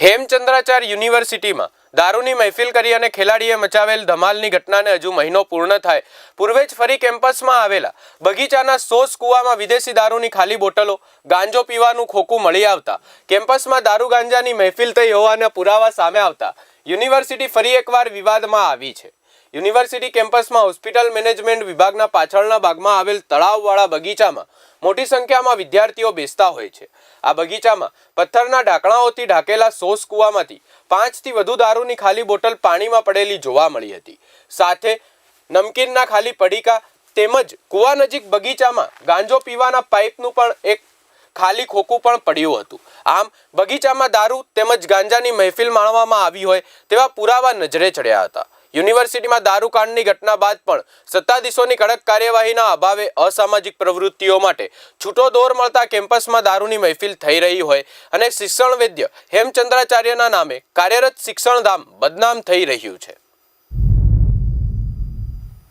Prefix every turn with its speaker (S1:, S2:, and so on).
S1: હેમચંદ્રાચાર્ય યુનિવર્સિટીમાં દારૂની મહેફિલ કરી અને ખેલાડીએ મચાવેલ ધમાલની ઘટનાને હજુ મહિનો પૂર્ણ થાય પૂર્વે જ ફરી કેમ્પસમાં આવેલા બગીચાના 100 કૂવામાં વિદેશી દારૂની ખાલી બોટલો, ગાંજો પીવાનું ખોખું મળી આવતા કેમ્પસમાં દારૂ ગાંજાની મહેફિલ થઈ હોવાના પુરાવા સામે આવતા યુનિવર્સિટી ફરી એકવાર વિવાદમાં આવી છે। યુનિવર્સિટી કેમ્પસમાં હોસ્પિટલ મેનેજમેન્ટ વિભાગના પાછળના ભાગમાં આવેલ તળાવવાળા બગીચામાં મોટી સંખ્યામાં વિદ્યાર્થીઓ બેસતા હોય છે। આ બગીચામાં પથ્થરના ઢાંકણાઓથી ઢાંકેલા 100 કૂવામાંથી 5થી વધુ દારૂની ખાલી બોટલ પાણીમાં પડેલી જોવા મળી હતી। સાથે નમકીનના ખાલી પડીકા તેમજ કૂવા નજીક બગીચામાં ગાંજો પીવાના પાઇપનું પણ એક ખાલી ખોખું પણ પડ્યું હતું। આમ બગીચામાં દારૂ તેમજ ગાંજાની મહેફિલ માણવામાં આવી હોય તેવા પુરાવા નજરે ચડ્યા હતા। યુનિવર્સિટીમાં દારૂકાંડની ઘટના બાદ પણ સત્તાધીશોની કડક કાર્યવાહીના અભાવે અસામાજિક પ્રવૃત્તિઓ માટે છૂટો દોર મળતા કેમ્પસમાં દારૂની મહેફિલ થઈ રહી હોય અને શિક્ષણ વૈદ્ય હેમચંદ્રાચાર્યના નામે કાર્યરત શિક્ષણધામ બદનામ થઈ રહ્યું છે।